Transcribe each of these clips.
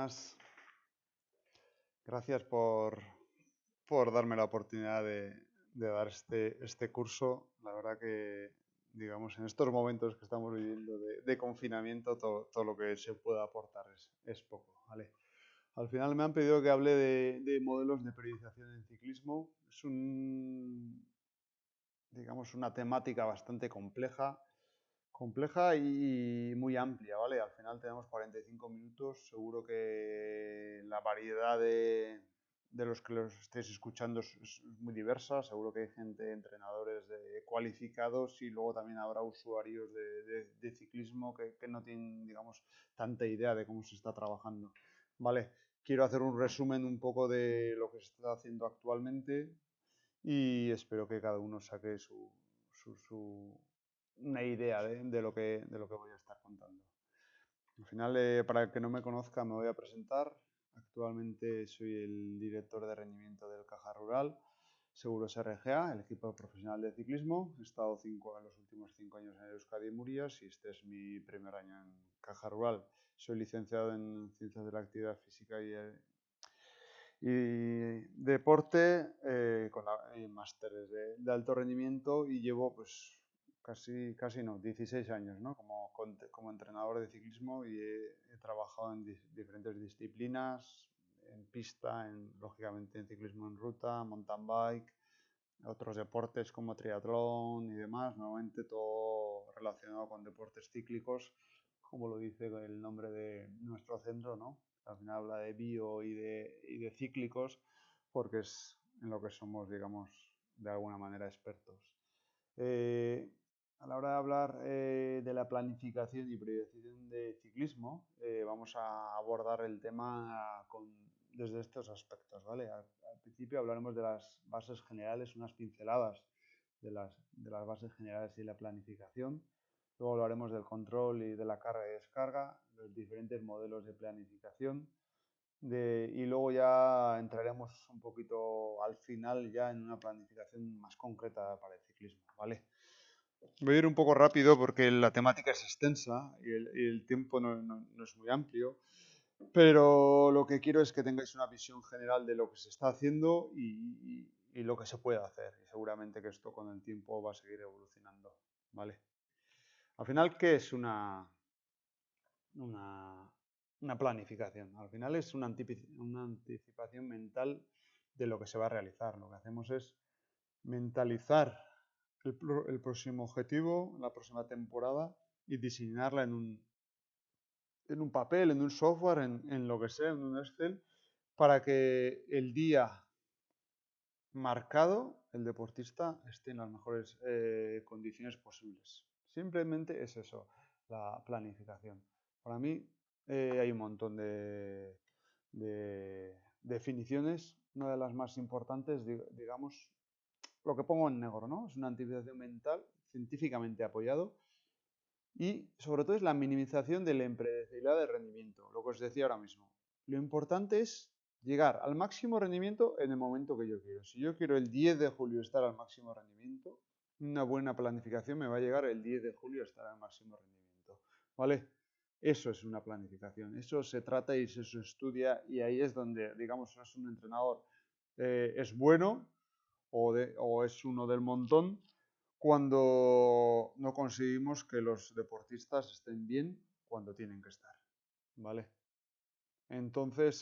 buenas. Gracias por darme la oportunidad de dar este curso. La verdad que, digamos, en estos momentos que estamos viviendo de confinamiento, todo lo que se pueda aportar es poco, ¿vale? Al final me han pedido que hable de modelos de periodización en ciclismo. Es digamos, una temática bastante compleja y muy amplia, ¿vale? Al final tenemos 45 minutos, seguro que la variedad de los que los estéis escuchando es muy diversa, seguro que hay gente, entrenadores cualificados y luego también habrá usuarios de ciclismo que no tienen, digamos, tanta idea de cómo se está trabajando, ¿vale? Quiero hacer un resumen un poco de lo que se está haciendo actualmente y espero que cada uno saque una idea de lo que voy a estar contando. Al final, para el que no me conozca, me voy a presentar. Actualmente soy el director de rendimiento del Caja Rural Seguros RGA, el equipo profesional de ciclismo. He estado los últimos 5 años en Euskadi y Murias y este es mi primer año en Caja Rural. Soy licenciado en Ciencias de la Actividad Física y deporte con másteres de alto rendimiento y llevo pues casi no, 16 años, ¿no? como entrenador de ciclismo y he trabajado en diferentes disciplinas, en pista, lógicamente en ciclismo en ruta, mountain bike, otros deportes como triatlón y demás, normalmente todo relacionado con deportes cíclicos, como lo dice el nombre de nuestro centro, ¿no? Al final habla de bio y de cíclicos, porque es en lo que somos, digamos, de alguna manera expertos. Eh, a la hora de hablar de la planificación y periodización de ciclismo, vamos a abordar el tema desde estos aspectos, ¿vale? Al principio hablaremos de las bases generales, unas pinceladas de las bases generales y la planificación. Luego hablaremos del control y de la carga y descarga, los diferentes modelos de planificación. Y luego ya entraremos un poquito al final ya en una planificación más concreta para el ciclismo, ¿vale? Voy a ir un poco rápido porque la temática es extensa y el tiempo no es muy amplio, pero lo que quiero es que tengáis una visión general de lo que se está haciendo y lo que se puede hacer. Y seguramente que esto con el tiempo va a seguir evolucionando, ¿vale? Al final, ¿qué es una planificación? Al final es una anticipación mental de lo que se va a realizar. Lo que hacemos es mentalizar el próximo objetivo, la próxima temporada y diseñarla en un papel, en un software, en lo que sea, en un Excel, para que el día marcado el deportista esté en las mejores condiciones posibles. Simplemente es eso, la planificación. Para mí hay un montón de definiciones. Una de las más importantes, digamos, lo que pongo en negro, ¿no? Es una anticipación mental científicamente apoyado y sobre todo es la minimización de la impredecibilidad del rendimiento, lo que os decía ahora mismo. Lo importante es llegar al máximo rendimiento en el momento que yo quiero. Si yo quiero el 10 de julio estar al máximo rendimiento, una buena planificación me va a llegar el 10 de julio a estar al máximo rendimiento, ¿vale? Eso es una planificación, eso se trata y se estudia y ahí es donde, digamos, es un entrenador es bueno o es uno del montón cuando no conseguimos que los deportistas estén bien cuando tienen que estar, ¿vale? Entonces,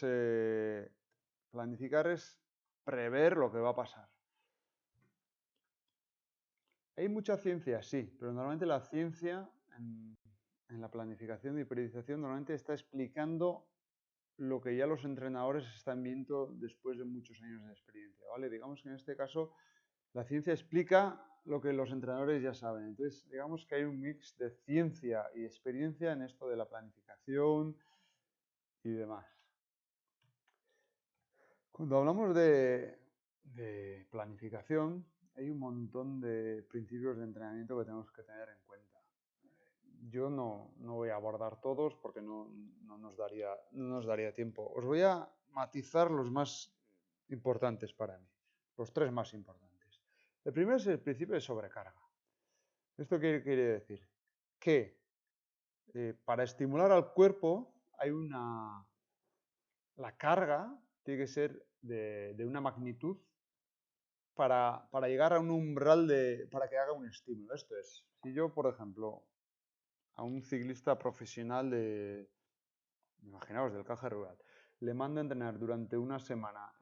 planificar es prever lo que va a pasar. Hay mucha ciencia, sí, pero normalmente la ciencia en la planificación y periodización normalmente está explicando lo que ya los entrenadores están viendo después de muchos años de experiencia, ¿vale? Digamos que en este caso la ciencia explica lo que los entrenadores ya saben. Entonces, digamos que hay un mix de ciencia y experiencia en esto de la planificación y demás. Cuando hablamos de planificación, hay un montón de principios de entrenamiento que tenemos que tener en cuenta. Yo no voy a abordar todos porque no nos daría tiempo. Os voy a matizar los más importantes para mí, los tres más importantes. El primero es el principio de sobrecarga. ¿Esto qué quiere decir? Que para estimular al cuerpo hay la carga tiene que ser de una magnitud para llegar a un umbral para que haga un estímulo. Esto es, si yo, por ejemplo, a un ciclista profesional imaginaos, del Caja Rural, le mando a entrenar durante una semana,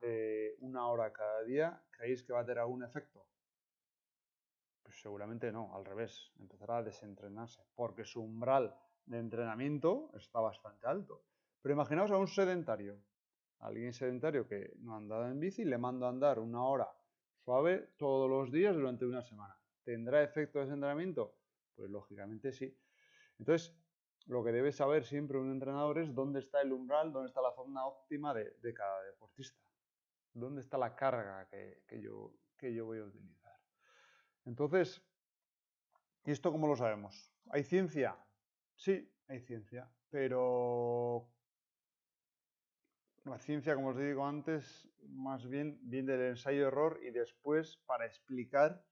1 hora cada día, ¿creéis que va a tener algún efecto? Pues seguramente no, al revés, empezará a desentrenarse, porque su umbral de entrenamiento está bastante alto. Pero imaginaos a un sedentario, alguien sedentario que no ha andado en bici, le mando a andar 1 hora suave todos los días durante una semana. ¿Tendrá efecto de desentrenamiento? Pues lógicamente sí. Entonces, lo que debe saber siempre un entrenador es dónde está el umbral, dónde está la zona óptima de cada deportista. ¿Dónde está la carga que yo voy a utilizar? Entonces, ¿y esto cómo lo sabemos? ¿Hay ciencia? Sí, hay ciencia, pero la ciencia, como os digo antes, más bien viene del ensayo-error y después para explicar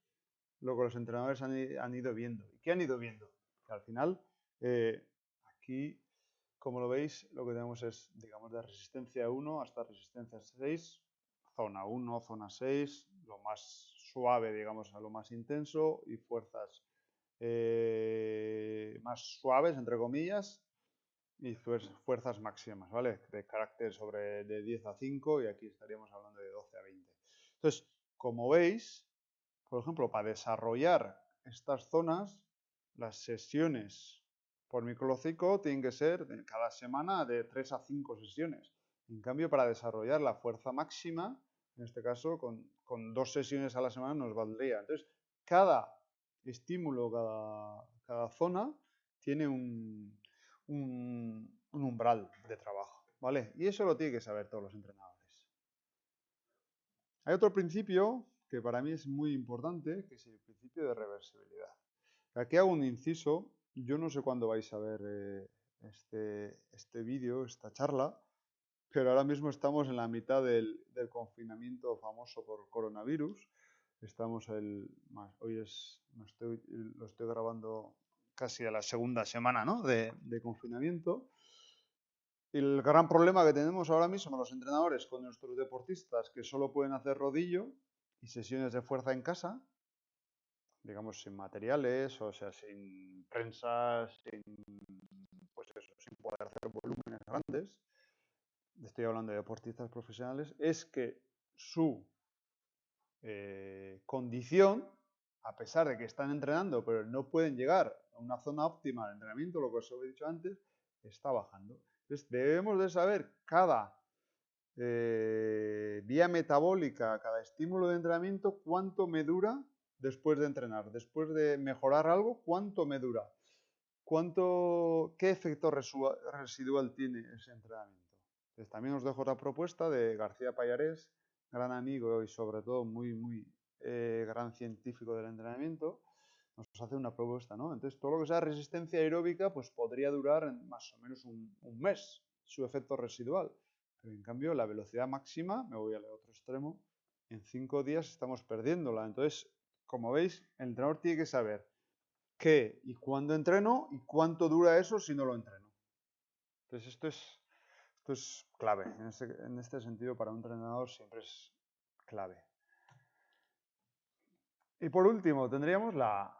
lo que los entrenadores han ido viendo. ¿Y qué han ido viendo? Que al final, aquí, como lo veis, lo que tenemos es, digamos, de resistencia 1 hasta resistencia 6, zona 1, zona 6, lo más suave, digamos, a lo más intenso, y fuerzas más suaves, entre comillas, y fuerzas máximas, ¿vale? De carácter de 10 a 5 y aquí estaríamos hablando de 12 a 20. Entonces, como veis, por ejemplo, para desarrollar estas zonas, las sesiones por microciclo tienen que ser cada semana de 3 a 5 sesiones. En cambio, para desarrollar la fuerza máxima, en este caso, con 2 sesiones a la semana nos valdría. Entonces, cada estímulo, cada zona tiene un umbral de trabajo, ¿vale? Y eso lo tienen que saber todos los entrenadores. Hay otro principio que para mí es muy importante, que es el principio de reversibilidad. Aquí hago un inciso. Yo no sé cuándo vais a ver este vídeo, esta charla, pero ahora mismo estamos en la mitad del confinamiento famoso por coronavirus. Hoy lo estoy grabando casi a la segunda semana, ¿no? de confinamiento. El gran problema que tenemos ahora mismo los entrenadores con nuestros deportistas que solo pueden hacer rodillo y sesiones de fuerza en casa, digamos sin materiales, o sea, sin prensas, sin poder hacer volúmenes grandes, estoy hablando de deportistas profesionales, es que su condición, a pesar de que están entrenando, pero no pueden llegar a una zona óptima de entrenamiento, lo que os he dicho antes, está bajando. Entonces, debemos de saber cada vía metabólica, cada estímulo de entrenamiento, cuánto me dura después de entrenar. Después de mejorar algo, cuánto me dura. ¿Qué efecto residual tiene ese entrenamiento? Entonces, también os dejo otra propuesta de García Pallarés, gran amigo y sobre todo muy gran científico del entrenamiento. Nos hace una propuesta, ¿no? Entonces, todo lo que sea resistencia aeróbica, pues podría durar más o menos un mes su efecto residual. Pero en cambio, la velocidad máxima, me voy al otro extremo, en 5 días estamos perdiéndola. Entonces, como veis, el entrenador tiene que saber qué y cuándo entreno y cuánto dura eso si no lo entreno. Entonces, esto es clave. En este sentido, para un entrenador siempre es clave. Y por último, tendríamos la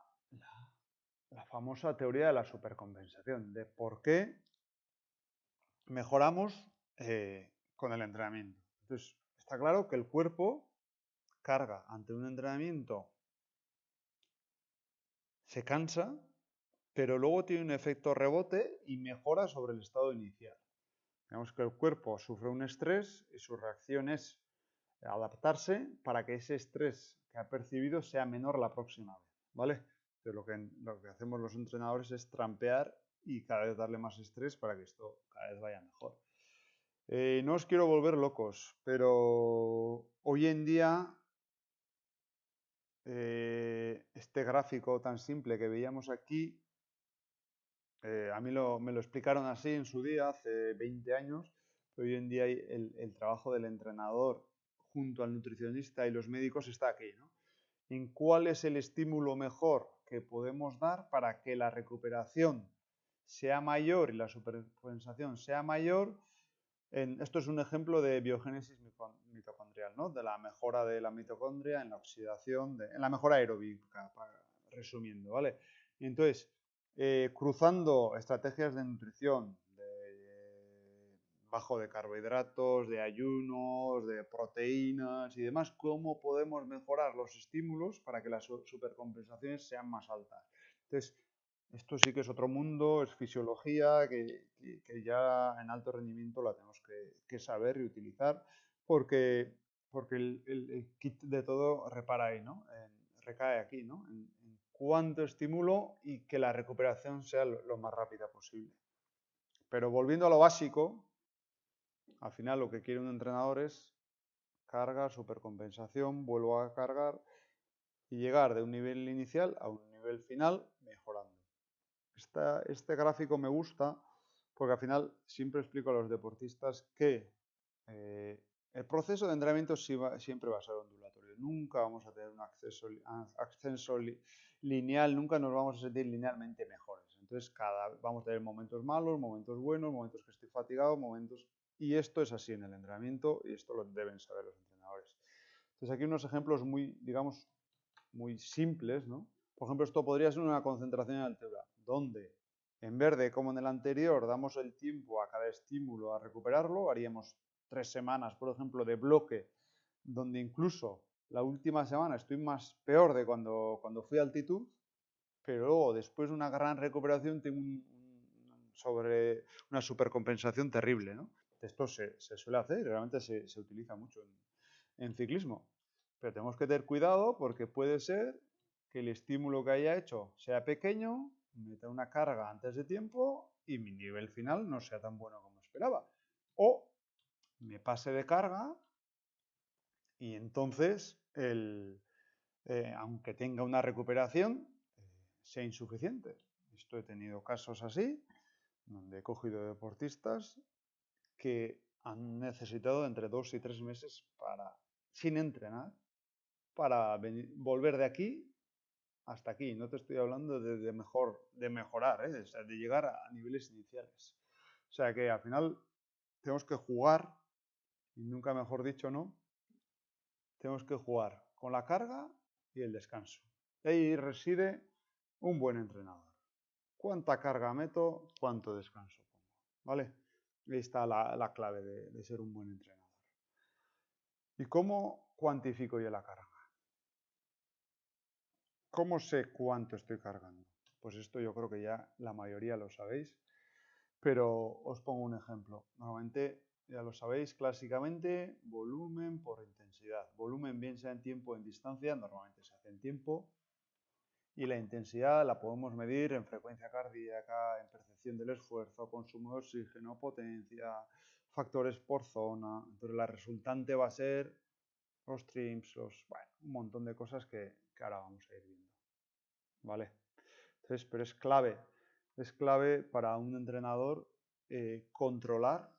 famosa teoría de la supercompensación, de por qué mejoramos con el entrenamiento. Entonces, está claro que el cuerpo carga ante un entrenamiento, se cansa, pero luego tiene un efecto rebote y mejora sobre el estado inicial. Digamos que el cuerpo sufre un estrés y su reacción es adaptarse para que ese estrés que ha percibido sea menor la próxima vez, ¿vale? Entonces lo que hacemos los entrenadores es trampear y cada vez darle más estrés para que esto cada vez vaya mejor. No os quiero volver locos, pero hoy en día este gráfico tan simple que veíamos aquí, a mí me lo explicaron así en su día, hace 20 años, pero hoy en día el trabajo del entrenador junto al nutricionista y los médicos está aquí, ¿no? En cuál es el estímulo mejor que podemos dar para que la recuperación sea mayor y la supercompensación sea mayor Esto es un ejemplo de biogénesis mitocondrial, ¿no? De la mejora de la mitocondria en la oxidación, en la mejora aeróbica, resumiendo, ¿vale? Entonces, cruzando estrategias de nutrición, bajo de carbohidratos, de ayunos, de proteínas y demás, cómo podemos mejorar los estímulos para que las supercompensaciones sean más altas. Entonces, esto sí que es otro mundo, es fisiología que ya en alto rendimiento la tenemos que saber y utilizar porque el kit de todo repara ahí, ¿no? Recae aquí, ¿no? En cuánto estímulo y que la recuperación sea lo más rápida posible. Pero volviendo a lo básico, al final lo que quiere un entrenador es carga, supercompensación, vuelvo a cargar y llegar de un nivel inicial a un nivel final mejorando. Este gráfico me gusta porque al final siempre explico a los deportistas que el proceso de entrenamiento siempre va a ser ondulatorio. Nunca vamos a tener un ascenso lineal, nunca nos vamos a sentir linealmente mejores. Entonces, vamos a tener momentos malos, momentos buenos, momentos que estoy fatigado, momentos... Y esto es así en el entrenamiento y esto lo deben saber los entrenadores. Entonces, aquí unos ejemplos muy, digamos, muy simples, ¿no? Por ejemplo, esto podría ser una concentración en altura, donde en vez de como en el anterior damos el tiempo a cada estímulo a recuperarlo, haríamos 3 semanas, por ejemplo, de bloque, donde incluso la última semana estoy más peor de cuando fui a altitud, pero luego después de una gran recuperación tengo sobre una supercompensación terrible, ¿no? Esto se suele hacer y realmente se utiliza mucho en ciclismo. Pero tenemos que tener cuidado porque puede ser que el estímulo que haya hecho sea pequeño, meta una carga antes de tiempo y mi nivel final no sea tan bueno como esperaba. O me pase de carga y entonces, aunque tenga una recuperación, sea insuficiente. Esto he tenido casos así, donde he cogido deportistas que han necesitado entre 2 y 3 meses sin entrenar para volver de aquí hasta aquí. No te estoy hablando de mejorar, o sea, de llegar a niveles iniciales. O sea que al final tenemos que jugar, y nunca mejor dicho, ¿no? Tenemos que jugar con la carga y el descanso. Y ahí reside un buen entrenador. ¿Cuánta carga meto? ¿Cuánto descanso pongo? ¿Vale? Ahí está la clave de ser un buen entrenador. ¿Y cómo cuantifico yo la carga? ¿Cómo sé cuánto estoy cargando? Pues esto yo creo que ya la mayoría lo sabéis, pero os pongo un ejemplo. Normalmente, ya lo sabéis, clásicamente, volumen por intensidad. Volumen bien sea en tiempo o en distancia, normalmente se hace en tiempo. Y la intensidad la podemos medir en frecuencia cardíaca, en percepción del esfuerzo, consumo de oxígeno, potencia, factores por zona. Entonces la resultante va a ser los trims, bueno, un montón de cosas que ahora vamos a ir viendo. ¿Vale? Entonces, pero es clave para un entrenador controlar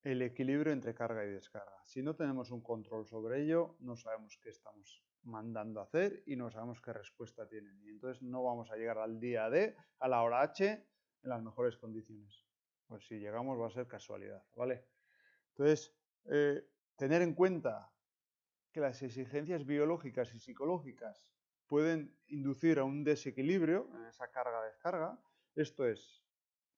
el equilibrio entre carga y descarga. Si no tenemos un control sobre ello, no sabemos qué estamos mandando a hacer y no sabemos qué respuesta tienen. Y entonces no vamos a llegar al día D, a la hora H, en las mejores condiciones. Pues si llegamos va a ser casualidad, ¿vale? Entonces, tener en cuenta que las exigencias biológicas y psicológicas pueden inducir a un desequilibrio en esa carga-descarga. Esto es,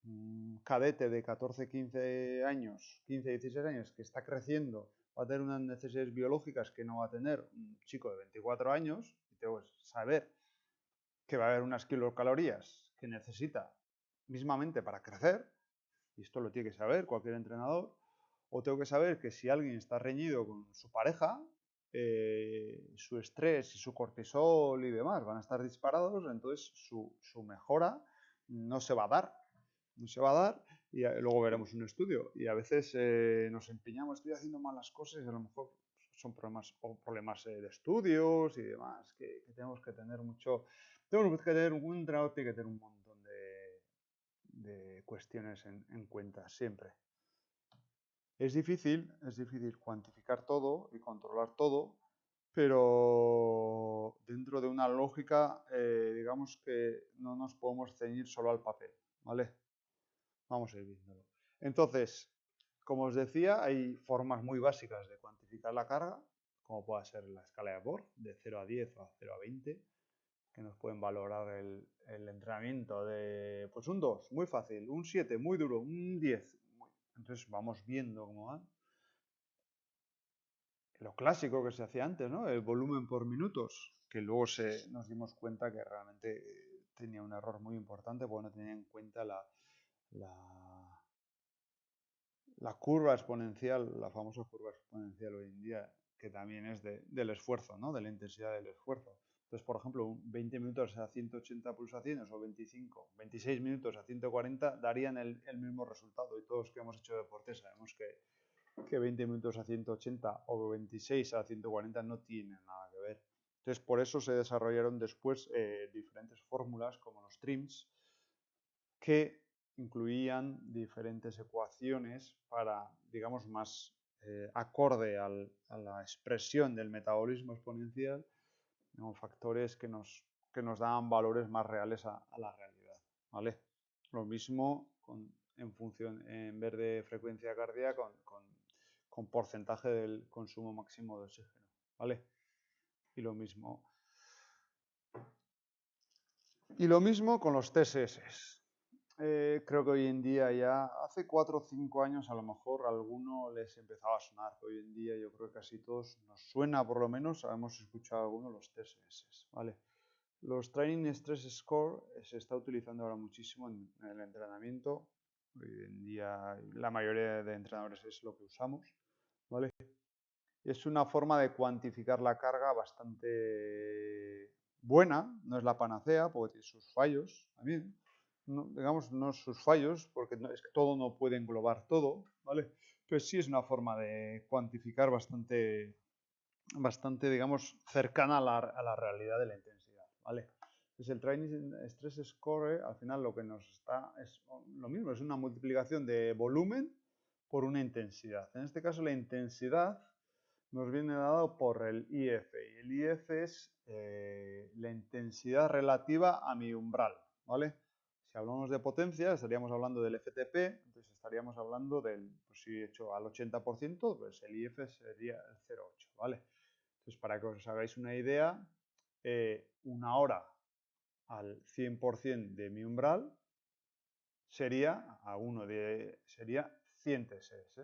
un cadete de 14, 15 años, 15, 16 años que está creciendo, va a tener unas necesidades biológicas que no va a tener un chico de 24 años, y tengo que saber que va a haber unas kilocalorías que necesita mismamente para crecer, y esto lo tiene que saber cualquier entrenador, o tengo que saber que si alguien está reñido con su pareja, su estrés y su cortisol y demás van a estar disparados, entonces su mejora no se va a dar. No se va a dar y luego veremos un estudio. Y a veces nos empeñamos, estoy haciendo mal las cosas y a lo mejor son problemas de estudios y demás, que tenemos que tener mucho... Tenemos que tener un entrenador, tiene que tener un montón de cuestiones en cuenta siempre. Es difícil cuantificar todo y controlar todo, pero dentro de una lógica, digamos que no nos podemos ceñir solo al papel, ¿vale? Vamos a ir viéndolo. Entonces, como os decía, hay formas muy básicas de cuantificar la carga, como puede ser la escala de Borg, de 0 a 10 o a 0 a 20, que nos pueden valorar el entrenamiento de, pues un 2, muy fácil, un 7, muy duro, un 10. Entonces vamos viendo cómo van. Lo clásico que se hacía antes, ¿no? El volumen por minutos, que luego nos dimos cuenta que realmente tenía un error muy importante porque no tenía en cuenta la curva exponencial, la famosa curva exponencial hoy en día, que también es del esfuerzo, ¿no? De la intensidad del esfuerzo. Entonces, por ejemplo, 20 minutos a 180 pulsaciones o 25, 26 minutos a 140 darían el mismo resultado. Y todos que hemos hecho deporte sabemos que 20 minutos a 180 o 26 a 140 no tienen nada que ver. Entonces, por eso se desarrollaron después diferentes fórmulas como los TRIMS, que incluían diferentes ecuaciones para, digamos, más acorde a la expresión del metabolismo exponencial, ¿no? Factores que nos daban valores más reales a la realidad, ¿vale? Lo mismo en función, en vez de frecuencia cardíaca, con porcentaje del consumo máximo de oxígeno, ¿vale? Y lo mismo con los TSS. Creo que hoy en día ya, hace 4 o 5 años a lo mejor a alguno les empezaba a sonar, pero hoy en día yo creo que casi todos nos suena, por lo menos, hemos escuchado algunos de los TSS, ¿vale? Los Training Stress Score se está utilizando ahora muchísimo en el entrenamiento. Hoy en día la mayoría de entrenadores es lo que usamos, ¿vale? Es una forma de cuantificar la carga bastante buena, no es la panacea porque tiene sus fallos también. No, digamos, no sus fallos, porque es que todo no puede englobar todo, ¿vale? Pero sí es una forma de cuantificar bastante, digamos, cercana a la realidad de la intensidad, ¿vale? Entonces el Training Stress Score, al final lo que nos está, es lo mismo, es una multiplicación de volumen por una intensidad. En este caso la intensidad nos viene dado por el IF, y el IF es la intensidad relativa a mi umbral, ¿vale? Si hablamos de potencia, estaríamos hablando del FTP, entonces estaríamos hablando del, pues si he hecho al 80%, pues el IF sería el 0,8, ¿vale? Entonces, para que os hagáis una idea, una hora al 100% de mi umbral sería, sería 100 TSS.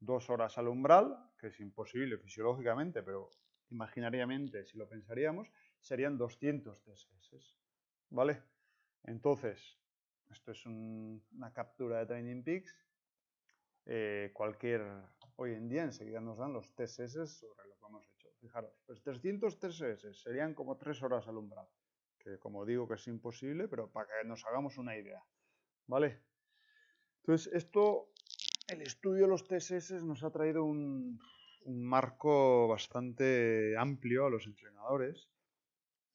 2 horas al umbral, que es imposible fisiológicamente, pero imaginariamente, si lo pensaríamos, serían 200 TSS, ¿vale? Entonces, esto es una captura de Training Peaks. Hoy en día enseguida nos dan los TSS sobre lo que hemos hecho. Fijaros, pues 300 TSS serían como 3 horas al umbral, que como digo que es imposible, pero para que nos hagamos una idea, ¿vale? Entonces, el estudio de los TSS nos ha traído un marco bastante amplio a los entrenadores,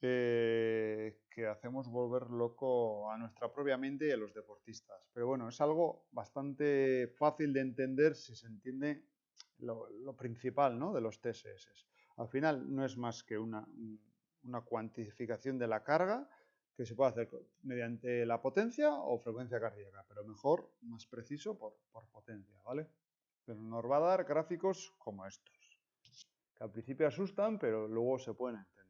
que hacemos volver loco a nuestra propia mente y a los deportistas. Pero bueno, es algo bastante fácil de entender si se entiende lo principal, ¿no?, de los TSS. Al final no es más que una cuantificación de la carga que se puede hacer mediante la potencia o frecuencia cardíaca, pero mejor, más preciso, por potencia, ¿vale? Pero nos va a dar gráficos como estos, que al principio asustan, pero luego se pueden entender.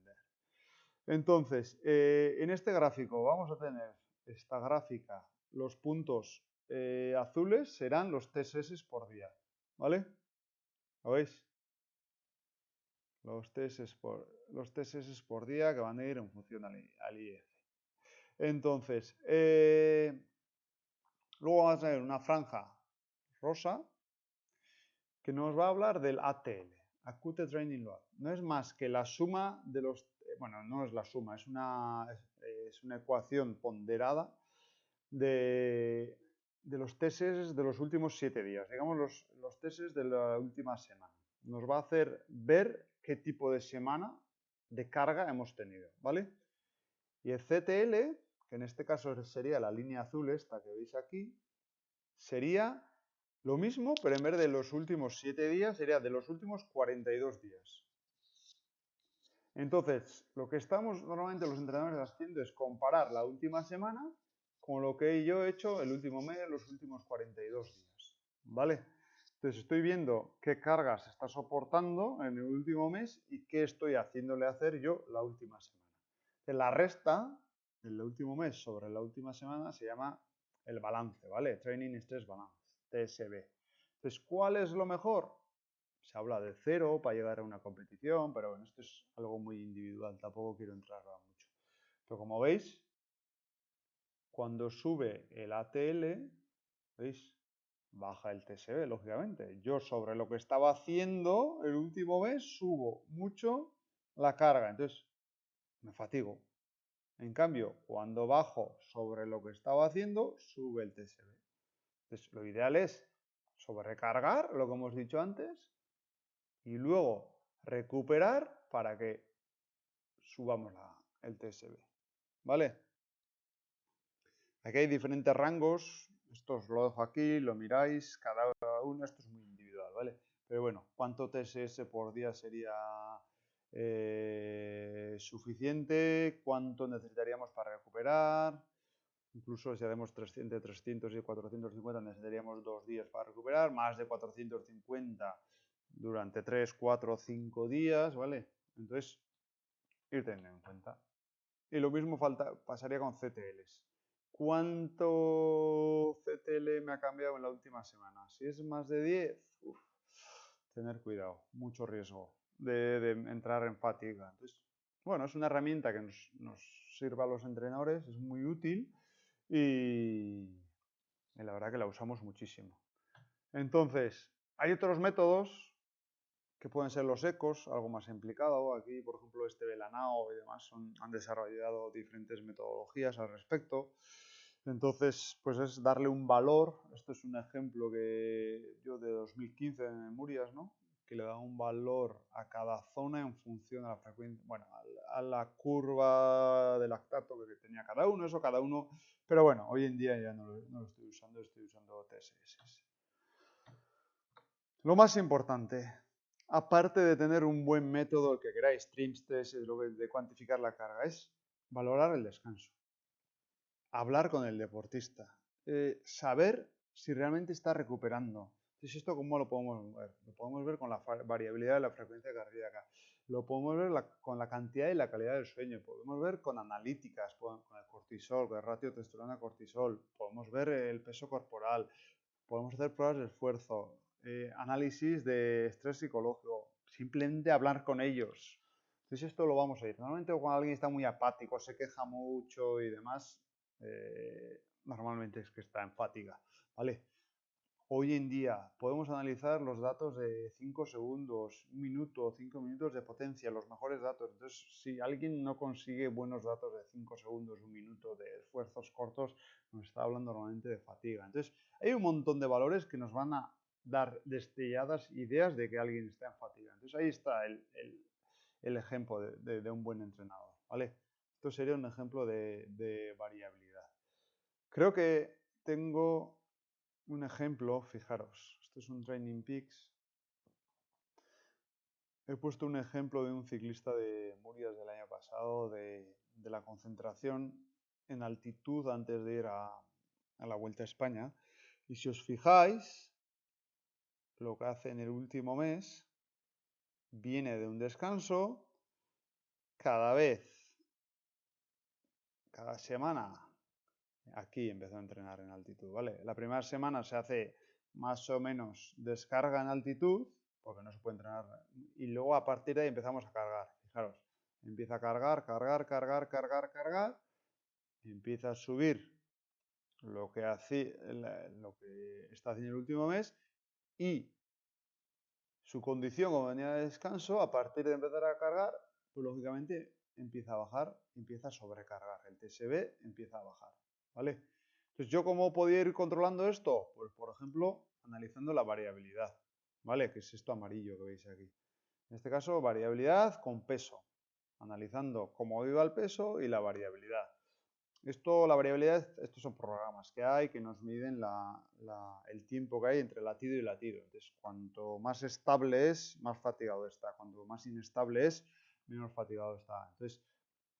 Entonces, en este gráfico vamos a tener esta gráfica, los puntos azules serán los TSS por día, ¿vale? ¿Lo veis? Los TSS por día que van a ir en función al IF. Entonces, luego vamos a tener una franja rosa que nos va a hablar del ATL, Acute Training Load. No es más que la suma de los... Bueno, no es la suma, es una ecuación ponderada de los TSS de los últimos 7 días, digamos los TSS de la última semana. Nos va a hacer ver qué tipo de semana de carga hemos tenido, ¿vale? Y el CTL, que en este caso sería la línea azul esta que veis aquí, sería lo mismo, pero en vez de los últimos 7 días, sería de los últimos 42 días. Entonces, lo que estamos normalmente los entrenadores haciendo es comparar la última semana con lo que yo he hecho el último mes, los últimos 42 días. ¿vale? Entonces estoy viendo qué cargas está soportando en el último mes y qué estoy haciéndole hacer yo la última semana. La resta del último mes sobre la última semana se llama el balance, ¿vale? Training Stress Balance, TSB. Entonces, ¿cuál es lo mejor? Se habla de 0 para llegar a una competición, pero bueno, esto es algo muy individual, tampoco quiero entrar ahora mucho. Pero como veis, cuando sube el ATL, ¿veis? Baja el TSB, lógicamente. Yo sobre lo que estaba haciendo el último mes subo mucho la carga, entonces me fatigo. En cambio, cuando bajo sobre lo que estaba haciendo, sube el TSB. Entonces, lo ideal es sobrecargar, lo que hemos dicho antes, y luego recuperar para que subamos el TSB. ¿Vale? Aquí hay diferentes rangos. Esto os lo dejo aquí, lo miráis, cada uno, esto es muy individual, ¿vale? Pero bueno, ¿cuánto TSS por día sería suficiente? ¿Cuánto necesitaríamos para recuperar? Incluso si hacemos 300, entre 300 y 450 necesitaríamos 2 días para recuperar, más de 450 durante 3, 4, 5 días, ¿vale? Entonces, ir teniendo en cuenta. Y lo mismo pasaría con CTLs. ¿Cuánto CTL me ha cambiado en la última semana? Si es más de 10, tener cuidado, mucho riesgo de entrar en fatiga. Entonces, bueno, es una herramienta que nos sirva a los entrenadores, es muy útil y la verdad que la usamos muchísimo. Entonces, hay otros métodos que pueden ser los ecos, algo más implicado. Aquí, por ejemplo, Belanao y demás han desarrollado diferentes metodologías al respecto. Entonces, pues es darle un valor. Esto es un ejemplo que yo de 2015 en Murias, ¿no? Que le da un valor a cada zona en función de la frecuencia, bueno, a la curva de lactato que tenía cada uno, eso cada uno. Pero bueno, hoy en día ya no lo estoy usando TSS. Lo más importante, aparte de tener un buen método, el que queráis, TrimStess, de cuantificar la carga, es valorar el descanso. Hablar con el deportista. Saber si realmente está recuperando. Entonces, ¿esto cómo lo podemos ver? Lo podemos ver con la variabilidad de la frecuencia cardíaca. Lo podemos ver con la cantidad y la calidad del sueño. Podemos ver con analíticas, con el cortisol, con el ratio testosterona-cortisol. Podemos ver el peso corporal. Podemos hacer pruebas de esfuerzo, análisis de estrés psicológico, simplemente hablar con ellos. Entonces esto lo vamos a ir. Normalmente cuando alguien está muy apático, se queja mucho y demás, normalmente es que está en fatiga, ¿vale? Hoy en día podemos analizar los datos de 5 segundos, 1 minuto, 5 minutos de potencia, los mejores datos. Entonces, si alguien no consigue buenos datos de 5 segundos, 1 minuto de esfuerzos cortos, nos está hablando normalmente de fatiga. Entonces, hay un montón de valores que nos van a dar destelladas ideas de que alguien está en fatiga. Entonces, ahí está el ejemplo de un buen entrenador, ¿vale? Esto sería un ejemplo de variabilidad. Creo que tengo un ejemplo, fijaros, esto es un Training Peaks. He puesto un ejemplo de un ciclista de Murias del año pasado, de la concentración en altitud antes de ir a la Vuelta a España. Y si os fijáis, lo que hace en el último mes, viene de un descanso, cada semana, aquí empezó a entrenar en altitud, ¿vale? La primera semana se hace más o menos descarga en altitud, porque no se puede entrenar, y luego a partir de ahí empezamos a cargar. Fijaros, empieza a cargar, y empieza a subir lo que está haciendo el último mes, y su condición como venía de descanso, a partir de empezar a cargar, pues lógicamente empieza a bajar, empieza a sobrecargar. El TSB empieza a bajar, ¿vale? Entonces, ¿yo cómo podía ir controlando esto? Pues, por ejemplo, analizando la variabilidad, ¿vale? Que es esto amarillo que veis aquí. En este caso, variabilidad con peso, analizando cómo iba el peso y la variabilidad. La variabilidad, estos son programas que hay que nos miden el tiempo que hay entre latido y latido. Entonces, cuanto más estable es, más fatigado está. Cuanto más inestable es, menos fatigado está. Entonces,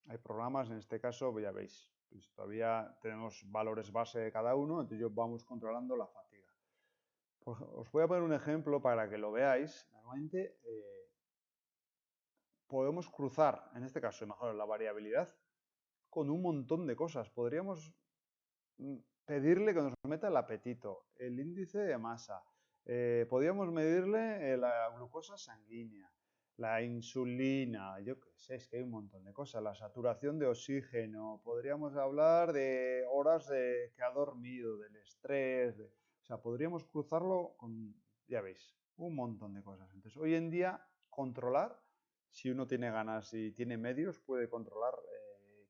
hay programas, en este caso, ya veis, pues todavía tenemos valores base de cada uno, entonces vamos controlando la fatiga. Pues os voy a poner un ejemplo para que lo veáis. Normalmente podemos cruzar, en este caso, mejor la variabilidad, con un montón de cosas. Podríamos pedirle que nos meta el apetito, el índice de masa, podríamos medirle la glucosa sanguínea, la insulina, yo qué sé, es que hay un montón de cosas, la saturación de oxígeno, podríamos hablar de horas que ha dormido, del estrés, o sea, podríamos cruzarlo con, ya veis, un montón de cosas. Entonces, hoy en día, controlar, si uno tiene ganas y tiene medios, puede controlar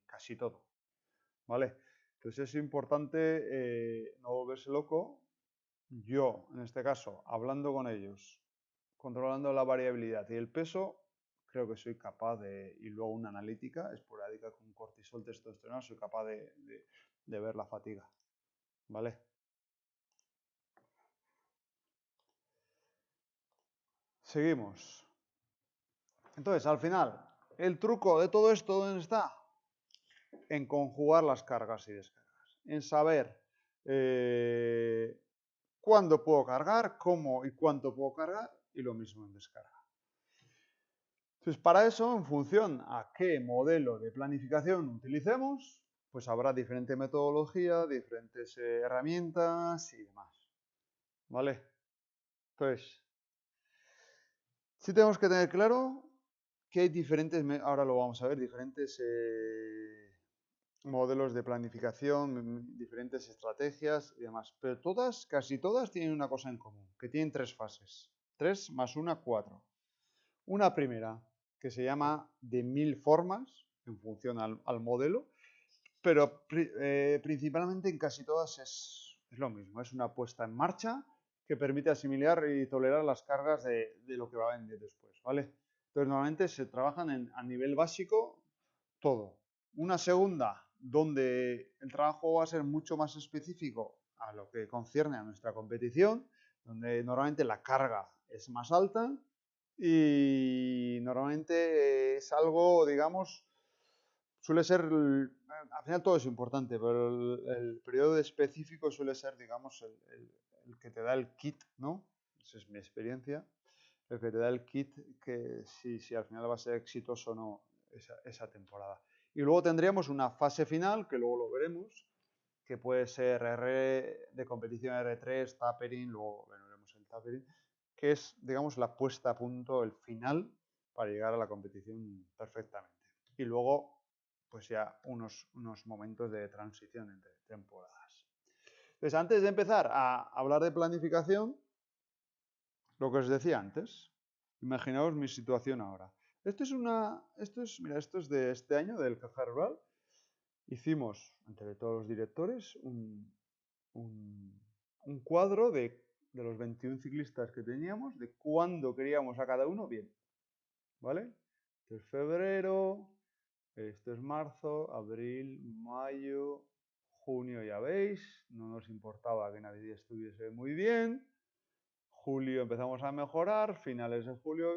casi todo, ¿vale? Entonces es importante no volverse loco. Yo, en este caso, hablando con ellos, controlando la variabilidad y el peso, creo que soy capaz de, y luego una analítica esporádica con cortisol, testosterona, soy capaz de ver la fatiga, ¿vale? Seguimos. Entonces, al final, el truco de todo esto, ¿dónde está? En conjugar las cargas y descargas, en saber cuándo puedo cargar, cómo y cuánto puedo cargar, y lo mismo en descarga. Entonces, para eso, en función a qué modelo de planificación utilicemos, pues habrá diferente metodología, diferentes herramientas y demás. ¿Vale? Entonces, sí tenemos que tener claro que hay diferentes, ahora lo vamos a ver, diferentes modelos de planificación, diferentes estrategias y demás. Pero todas, casi todas, tienen una cosa en común, que tienen 3 fases. 3 más 1, 4. Una primera, que se llama de 1000 formas, en función al modelo, pero principalmente en casi todas es lo mismo. Es una puesta en marcha que permite asimilar y tolerar las cargas de lo que va a venir después, ¿vale? Entonces, normalmente se trabajan a nivel básico todo. Una segunda, donde el trabajo va a ser mucho más específico a lo que concierne a nuestra competición, donde normalmente la carga es más alta y normalmente es algo, digamos, suele ser, al final todo es importante, pero el periodo específico suele ser, digamos, el que te da el kit, ¿no? Esa es mi experiencia, el que te da el kit que si al final va a ser exitoso o no esa temporada. Y luego tendríamos una fase final, que luego lo veremos, que puede ser R de competición R3, tapering, luego veremos el tapering, que es, digamos, la puesta a punto, el final, para llegar a la competición perfectamente. Y luego, pues ya unos momentos de transición entre temporadas. Entonces, antes de empezar a hablar de planificación, lo que os decía antes, imaginaos mi situación ahora. Mira, esto es de este año, del Caja Rural. Hicimos, entre todos los directores, un cuadro de los 21 ciclistas que teníamos, de cuándo queríamos a cada uno bien. ¿Vale? Este es febrero, esto es marzo, abril, mayo, junio, ya veis, no nos importaba que nadie estuviese muy bien. Julio empezamos a mejorar, finales de julio,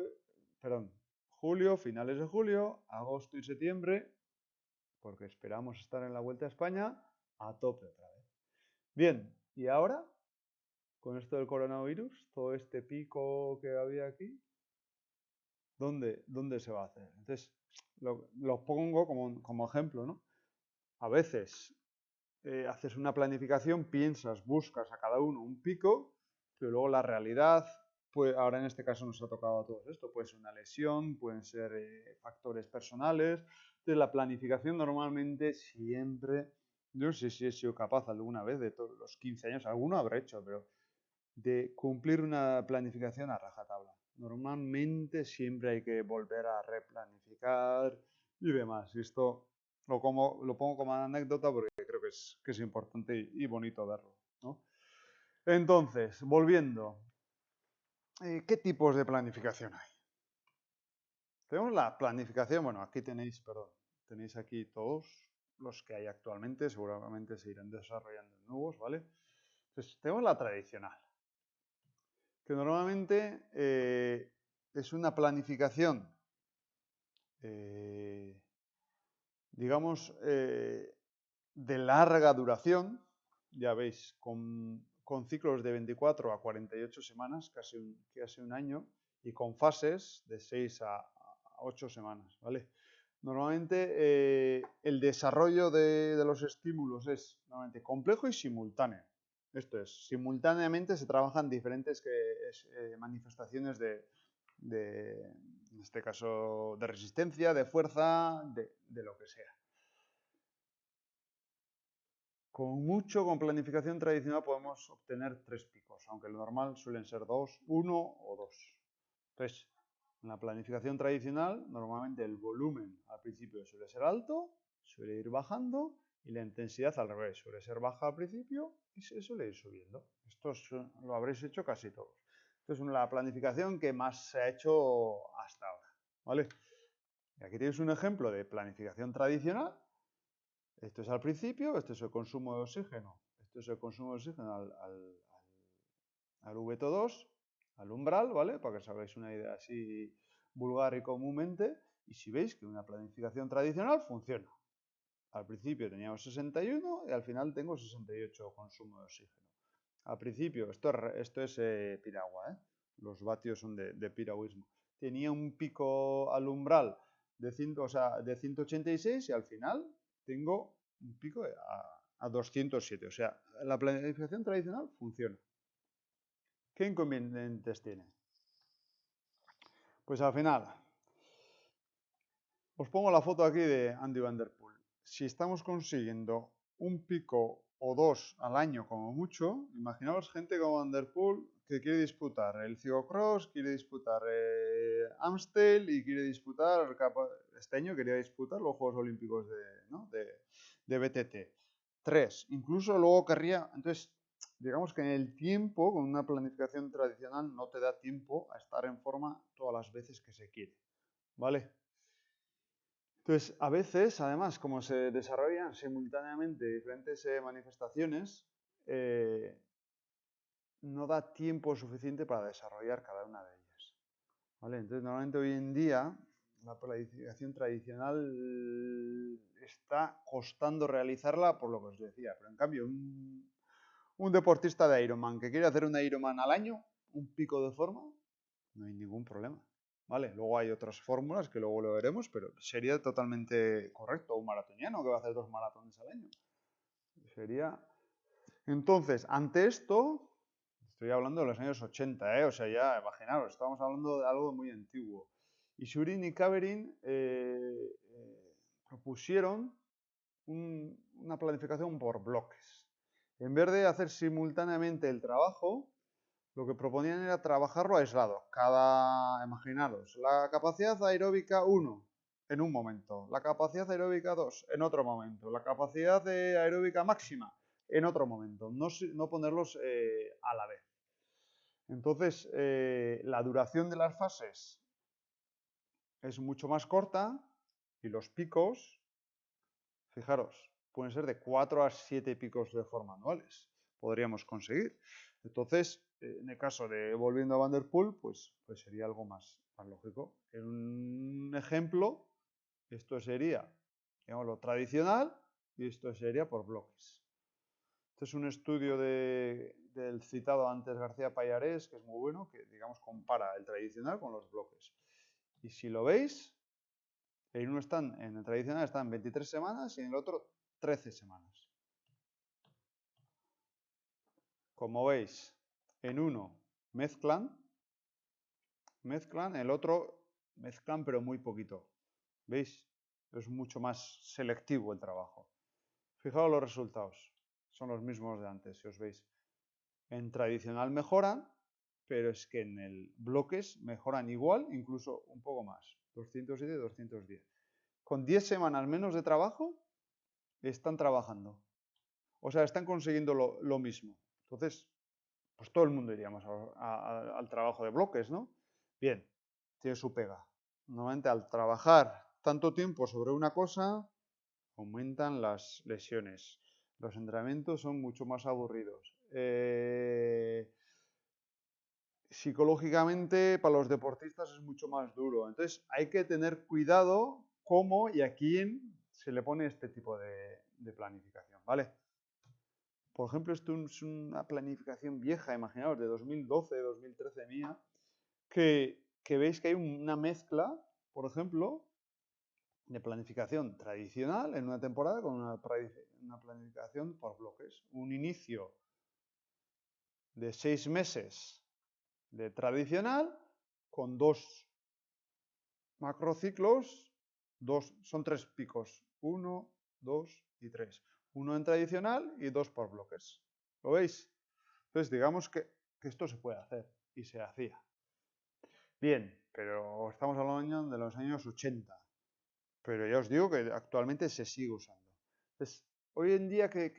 perdón, julio, finales de julio, agosto y septiembre, porque esperamos estar en la Vuelta a España a tope otra vez. Bien, y ahora, con esto del coronavirus, todo este pico que había aquí, ¿dónde se va a hacer? Entonces, lo pongo como ejemplo, ¿no? A veces haces una planificación, piensas, buscas a cada uno un pico, pero luego la realidad, pues ahora en este caso nos ha tocado a todos esto, puede ser una lesión, pueden ser factores personales. Entonces la planificación normalmente siempre, yo no sé si he sido capaz alguna vez de todos los 15 años, alguno habré hecho, pero de cumplir una planificación a rajatabla. Normalmente siempre hay que volver a replanificar y demás. Y esto lo pongo como anécdota porque creo que es importante y bonito verlo, ¿no? Entonces, volviendo, ¿qué tipos de planificación hay? Tenemos la planificación, bueno, aquí tenéis, perdón, tenéis aquí todos los que hay actualmente, seguramente se irán desarrollando nuevos, ¿vale? Entonces, tenemos la tradicional, que normalmente es una planificación, digamos, de larga duración, ya veis, con con ciclos de 24 a 48 semanas, casi un año, y con fases de 6 a 8 semanas, ¿vale? Normalmente el desarrollo de los estímulos es normalmente complejo y simultáneo. Esto es, simultáneamente se trabajan diferentes manifestaciones en este caso, de resistencia, de fuerza, de lo que sea. Con planificación tradicional podemos obtener 3 picos, aunque lo normal suelen ser 2, 1 o 2. Entonces, en la planificación tradicional, normalmente el volumen al principio suele ser alto, suele ir bajando, y la intensidad al revés, suele ser baja al principio y se suele ir subiendo. Esto lo habréis hecho casi todos. Esto es la planificación que más se ha hecho hasta ahora, ¿vale? Y aquí tenéis un ejemplo de planificación tradicional. Esto es al principio, esto es el consumo de oxígeno. Esto es el consumo de oxígeno al V2, al umbral, ¿vale? Para que os hagáis una idea así vulgar y comúnmente. Y si veis que una planificación tradicional funciona. Al principio teníamos 61 y al final tengo 68 consumo de oxígeno. Al principio, esto es piragua, ¿eh? Los vatios son de piragüismo. Tenía un pico al umbral de 186 y al final tengo un pico a 207. O sea, la planificación tradicional funciona. ¿Qué inconvenientes tiene? Pues al final, os pongo la foto aquí de Andy Van Der Poel. Si estamos consiguiendo un pico o 2 al año como mucho, imaginaos gente como Van Der Poel que quiere disputar el ciclocross, quiere disputar Amstel y quiere disputar, este año quería disputar los Juegos Olímpicos de BTT. 3, incluso luego querría, entonces digamos que en el tiempo, con una planificación tradicional, no te da tiempo a estar en forma todas las veces que se quiere, ¿vale? Entonces, a veces, además, como se desarrollan simultáneamente diferentes manifestaciones, no da tiempo suficiente para desarrollar cada una de ellas, ¿vale? Entonces, normalmente hoy en día, la planificación tradicional está costando realizarla, por lo que os decía, pero en cambio, un deportista de Ironman que quiere hacer un Ironman al año, un pico de forma, no hay ningún problema. ¿Vale? Luego hay otras fórmulas que luego lo veremos, pero sería totalmente correcto un maratoniano que va a hacer 2 maratones al año. Sería... Entonces, ante esto, estoy hablando de los años 80, o sea, ya imaginaros, estamos hablando de algo muy antiguo. Y Surin y Kaverin propusieron una planificación por bloques. En vez de hacer simultáneamente el trabajo, lo que proponían era trabajarlo aislado. Imaginaros, la capacidad aeróbica 1 en un momento, la capacidad aeróbica 2 en otro momento, la capacidad aeróbica máxima en otro momento, no ponerlos a la vez. Entonces, la duración de las fases es mucho más corta y los picos, fijaros, pueden ser de 4 a 7 picos de forma anuales. Podríamos conseguir. Entonces, en el caso de volviendo a Van Der Poel, pues sería algo más lógico. En un ejemplo, esto sería, digamos, lo tradicional y esto sería por bloques. Este es un estudio del citado antes García Pallarés, que es muy bueno, que, digamos, compara el tradicional con los bloques. Y si lo veis, en el tradicional están 23 semanas y en el otro 13 semanas. Como veis, en uno mezclan, el otro mezclan pero muy poquito. ¿Veis? Es mucho más selectivo el trabajo. Fijaos los resultados. Son los mismos de antes, si os veis. En tradicional mejoran, pero es que en el bloques mejoran igual, incluso un poco más. 207 y 210. Con 10 semanas menos de trabajo, están trabajando. O sea, están consiguiendo lo mismo. Entonces, pues todo el mundo iríamos al trabajo de bloques, ¿no? Bien, tiene su pega. Normalmente al trabajar tanto tiempo sobre una cosa, aumentan las lesiones. Los entrenamientos son mucho más aburridos. Psicológicamente, para los deportistas es mucho más duro. Entonces, hay que tener cuidado cómo y a quién se le pone este tipo de planificación, ¿vale? por ejemplo, esto es una planificación vieja, imaginaos, de 2012, 2013 mía, que veis que hay una mezcla, por ejemplo, de planificación tradicional en una temporada con una planificación por bloques. Un inicio de 6 meses de tradicional con 2 macrociclos, son 3 picos, 1, 2 y 3. Uno en tradicional y 2 por bloques. ¿Lo veis? Entonces, digamos que esto se puede hacer y se hacía. Bien, pero estamos hablando de los años 80. Pero ya os digo que actualmente se sigue usando. Entonces, hoy en día, ¿qué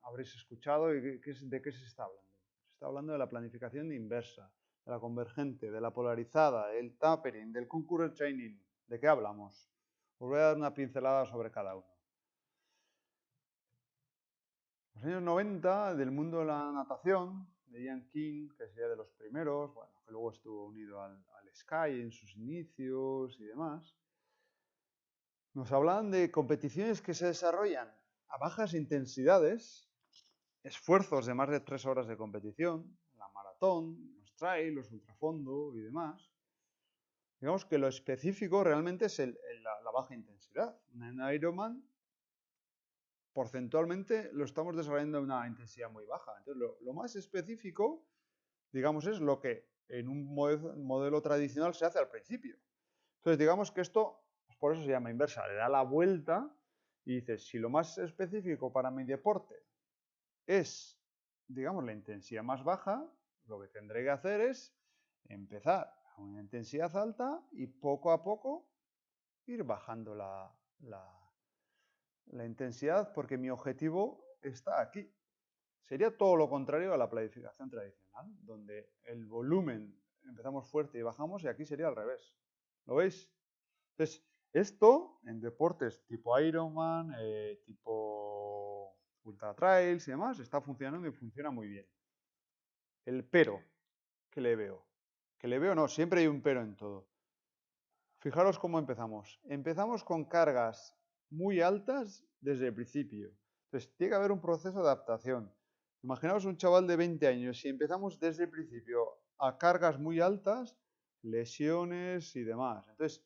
habréis escuchado y de qué se está hablando? Se está hablando de la planificación inversa, de la convergente, de la polarizada, el tapering, del concurrent training. ¿De qué hablamos? Os voy a dar una pincelada sobre cada uno. Los años 90, del mundo de la natación, de Ian King, que sería de los primeros, bueno, que luego estuvo unido al Sky en sus inicios y demás. Nos hablan de competiciones que se desarrollan a bajas intensidades, esfuerzos de más de 3 horas de competición, la maratón, los trail, los ultrafondo y demás. Digamos que lo específico realmente es la baja intensidad. En Ironman, porcentualmente, lo estamos desarrollando a una intensidad muy baja. Entonces, lo más específico, digamos, es lo que en un modelo tradicional se hace al principio. Entonces, digamos que esto, por eso se llama inversa, le da la vuelta y dices, si lo más específico para mi deporte es, digamos, la intensidad más baja, lo que tendré que hacer es empezar a una intensidad alta y poco a poco ir bajando la intensidad porque mi objetivo está aquí. Sería todo lo contrario a la planificación tradicional, donde el volumen empezamos fuerte y bajamos y aquí sería al revés. ¿Lo veis? Entonces, esto en deportes tipo Ironman, tipo Ultra Trails y demás, está funcionando y funciona muy bien. El pero que le veo. Que le veo no, siempre hay un pero en todo. Fijaros cómo empezamos. Empezamos con cargas muy altas desde el principio. Entonces, tiene que haber un proceso de adaptación. Imaginaos un chaval de 20 años, si empezamos desde el principio a cargas muy altas, lesiones y demás. Entonces,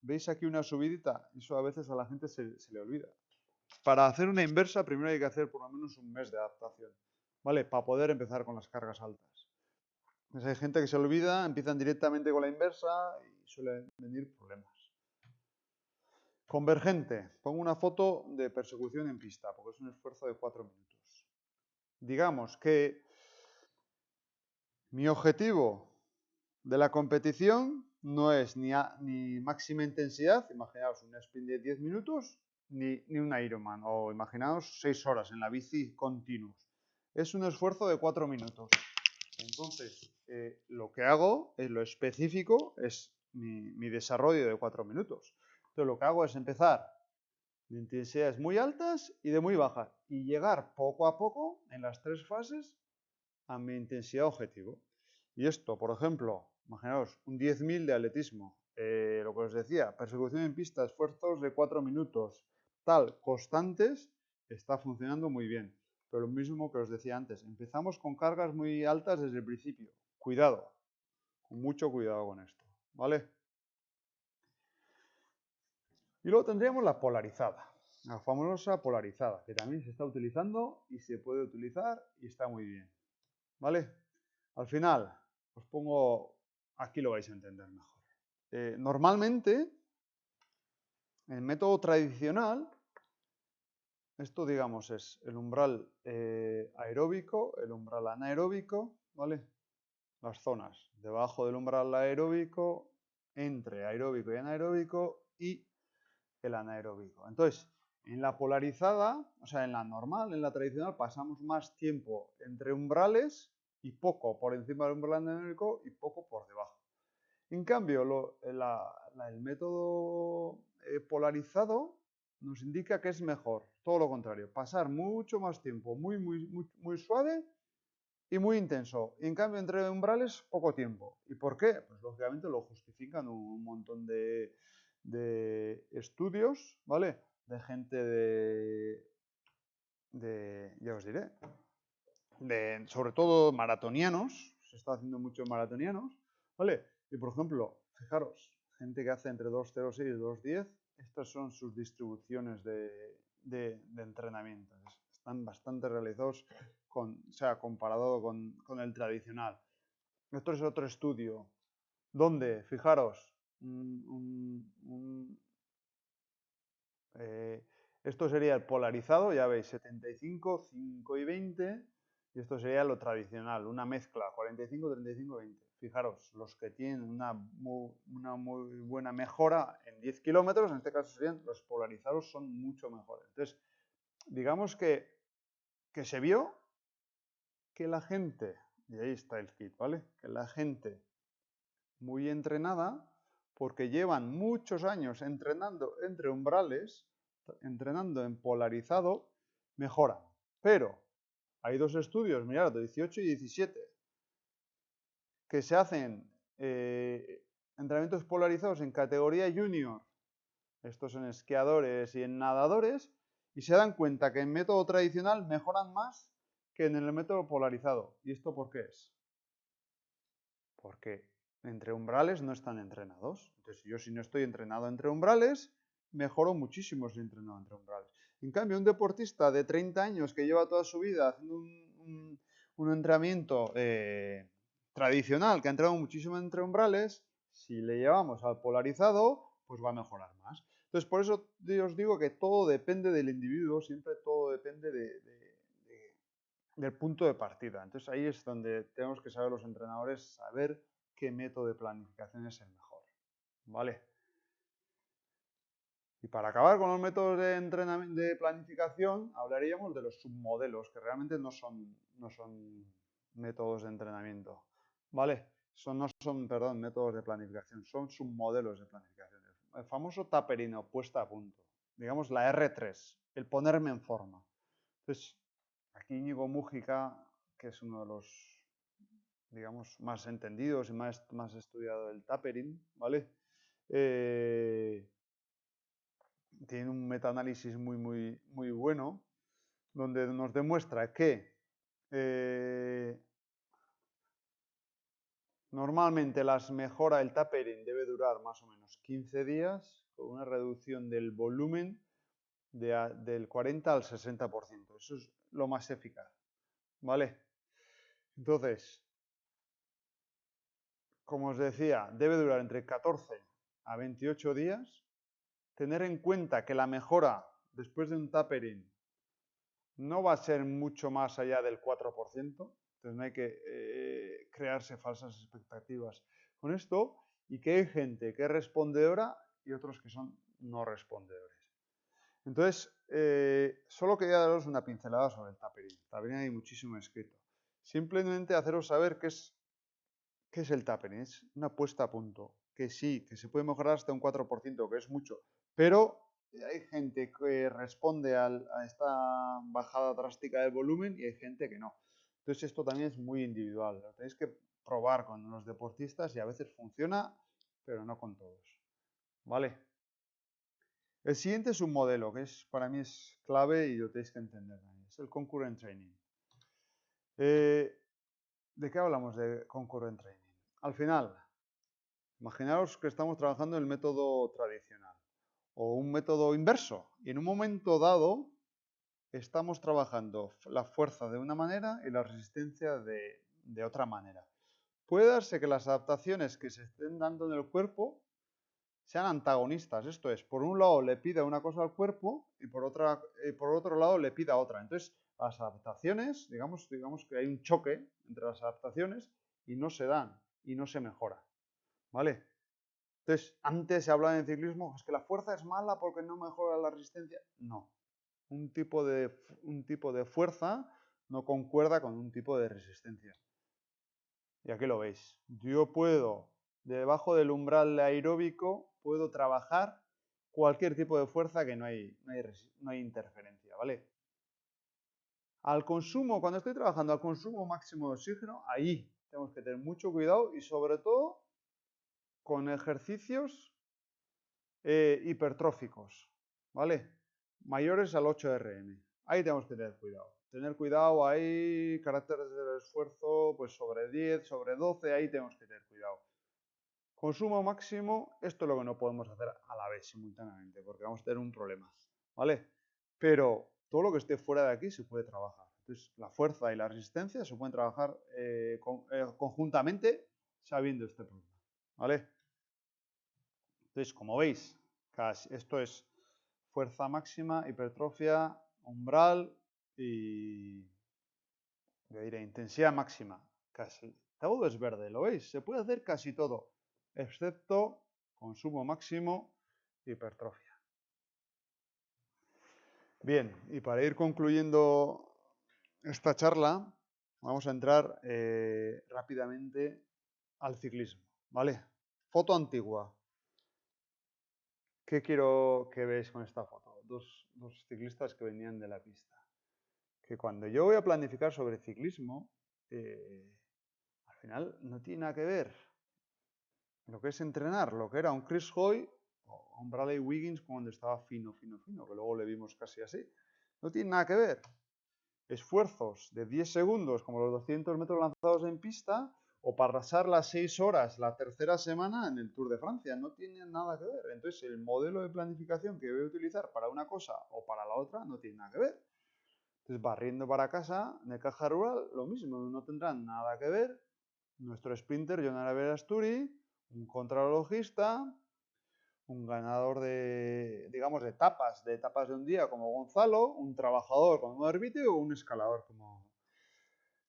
¿veis aquí una subidita? Eso a veces a la gente se le olvida. Para hacer una inversa, primero hay que hacer por lo menos un mes de adaptación, ¿vale? Para poder empezar con las cargas altas. Entonces hay gente que se olvida, empiezan directamente con la inversa y suelen venir problemas. Convergente. Pongo una foto de persecución en pista, porque es un esfuerzo de 4 minutos. Digamos que mi objetivo de la competición no es ni máxima intensidad, imaginaos un sprint de 10 minutos, ni un Ironman, o imaginaos 6 horas en la bici continuos. Es un esfuerzo de 4 minutos. Entonces, lo que hago, lo específico, es mi desarrollo de 4 minutos. Entonces, lo que hago es empezar de intensidades muy altas y de muy bajas, y llegar poco a poco, en las 3 fases, a mi intensidad objetivo. Y esto, por ejemplo, imaginaos, un 10.000 de atletismo, lo que os decía, persecución en pista, esfuerzos de 4 minutos, tal, constantes, está funcionando muy bien. Pero lo mismo que os decía antes, empezamos con cargas muy altas desde el principio. Cuidado, con mucho cuidado con esto, ¿vale? Y luego tendríamos la polarizada, la famosa polarizada, que también se está utilizando y se puede utilizar y está muy bien, ¿vale? Al final, os pongo, aquí lo vais a entender mejor. Normalmente, en el método tradicional, esto digamos es el umbral aeróbico, el umbral anaeróbico, ¿vale? Las zonas debajo del umbral aeróbico, entre aeróbico y anaeróbico y el anaeróbico. Entonces, en la polarizada, o sea, en la normal, en la tradicional, pasamos más tiempo entre umbrales y poco por encima del umbral anaeróbico y poco por debajo. En cambio, el método polarizado nos indica que es mejor, todo lo contrario, pasar mucho más tiempo muy suave y muy intenso. Y en cambio, entre umbrales, poco tiempo. ¿Y por qué? Pues lógicamente lo justifican un montón de estudios, ¿vale? De gente ya os diré, sobre todo maratonianos, se está haciendo mucho maratonianos, ¿vale? Y por ejemplo, fijaros, gente que hace entre 2.06 y 2.10, estas son sus distribuciones de entrenamiento. Están bastante realizados, o sea, comparado con el tradicional. Esto es otro estudio, donde, fijaros, esto sería el polarizado, ya veis, 75, 5 y 20, y esto sería lo tradicional, una mezcla, 45, 35, 20. Fijaros, los que tienen una muy buena mejora en 10 kilómetros, en este caso serían los polarizados, son mucho mejores. Entonces, digamos que se vio que la gente, y ahí está el kit, ¿vale? Que la gente muy entrenada, porque llevan muchos años entrenando entre umbrales, entrenando en polarizado, mejoran. Pero hay dos estudios, mirad, de 18 y 17, que se hacen entrenamientos polarizados en categoría junior, estos en esquiadores y en nadadores, y se dan cuenta que en método tradicional mejoran más que en el método polarizado. ¿Y esto por qué es? Porque entre umbrales no están entrenados. Entonces, yo si no estoy entrenado entre umbrales, mejoro muchísimo si he entrenado entre umbrales. En cambio, un deportista de 30 años que lleva toda su vida haciendo un entrenamiento tradicional, que ha entrenado muchísimo entre umbrales, si le llevamos al polarizado, pues va a mejorar más. Entonces, por eso os digo que todo depende del individuo, siempre todo depende del punto de partida. Entonces ahí es donde tenemos que saber los entrenadores, saber qué método de planificación es el mejor. ¿Vale? Y para acabar con los métodos de entrenamiento, de planificación, hablaríamos de los submodelos, que realmente no son métodos de entrenamiento. ¿Vale? No son, perdón, métodos de planificación, son submodelos de planificación. El famoso taperino, puesta a punto. Digamos la R3, el ponerme en forma. Entonces, aquí Íñigo Mújica, que es uno de los, digamos, más entendidos y más estudiado del tapering, ¿vale? Tiene un metaanálisis muy bueno, donde nos demuestra que normalmente las mejoras del tapering debe durar más o menos 15 días, con una reducción del volumen del 40 al 60%. Eso es lo más eficaz, ¿vale? Entonces, como os decía, debe durar entre 14 a 28 días. Tener en cuenta que la mejora después de un tapering no va a ser mucho más allá del 4%. Entonces no hay que crearse falsas expectativas con esto. Y que hay gente que es respondedora y otros que son no respondedores. Entonces, solo quería daros una pincelada sobre el tapering. También hay muchísimo escrito. Simplemente haceros saber qué es el tapering. Es una puesta a punto. Que sí, que se puede mejorar hasta un 4%, que es mucho. Pero hay gente que responde a esta bajada drástica de volumen y hay gente que no. Entonces esto también es muy individual. Lo tenéis que probar con los deportistas y a veces funciona, pero no con todos. ¿Vale? El siguiente es un modelo que para mí es clave y lo tenéis que entender. Es el Concurrent Training. ¿De qué hablamos de Concurrent Training? Al final, imaginaos que estamos trabajando el método tradicional o un método inverso y en un momento dado estamos trabajando la fuerza de una manera y la resistencia de otra manera. Puede darse que las adaptaciones que se estén dando en el cuerpo sean antagonistas. Esto es, por un lado le pida una cosa al cuerpo y por otro lado le pida otra. Entonces, las adaptaciones, digamos que hay un choque entre las adaptaciones y no se dan y no se mejora. ¿Vale? Entonces, antes se hablaba en ciclismo, es que la fuerza es mala porque no mejora la resistencia. No. Un tipo de fuerza no concuerda con un tipo de resistencia. Y aquí lo veis. Yo puedo, debajo del umbral aeróbico, puedo trabajar cualquier tipo de fuerza que no hay interferencia, ¿vale? Al consumo, cuando estoy trabajando al consumo máximo de oxígeno, ahí tenemos que tener mucho cuidado y sobre todo con ejercicios hipertróficos, ¿vale? Mayores al 8 RM. ahí tenemos que tener cuidado. Tener cuidado ahí, caracteres del esfuerzo, pues sobre 10, sobre 12, ahí tenemos que tener cuidado. Consumo máximo, esto es lo que no podemos hacer a la vez, simultáneamente, porque vamos a tener un problema, ¿vale? Pero todo lo que esté fuera de aquí se puede trabajar. Entonces, la fuerza y la resistencia se pueden trabajar conjuntamente sabiendo este problema, ¿vale? Entonces, como veis, esto es fuerza máxima, hipertrofia, umbral y, yo diré, intensidad máxima. Casi todo es verde, ¿lo veis? Se puede hacer casi todo, excepto consumo máximo, hipertrofia. Bien, y para ir concluyendo esta charla, vamos a entrar rápidamente al ciclismo, ¿vale? Foto antigua. ¿Qué quiero que veáis con esta foto? Dos ciclistas que venían de la pista. Que cuando yo voy a planificar sobre ciclismo, al final no tiene nada que ver lo que es entrenar, lo que era un Chris Hoy o un Bradley Wiggins cuando estaba fino, que luego le vimos casi así. No tiene nada que ver. Esfuerzos de 10 segundos, como los 200 metros lanzados en pista, o para pasar las 6 horas la tercera semana en el Tour de Francia. No tiene nada que ver. Entonces, el modelo de planificación que voy a utilizar para una cosa o para la otra no tiene nada que ver. Entonces, barriendo para casa, en el Caja Rural, lo mismo, no tendrán nada que ver. Nuestro sprinter, Jon Araber Asturi, un contrarrelojista, un ganador de, digamos, de etapas de un día como Gonzalo, un trabajador como Herbite o un escalador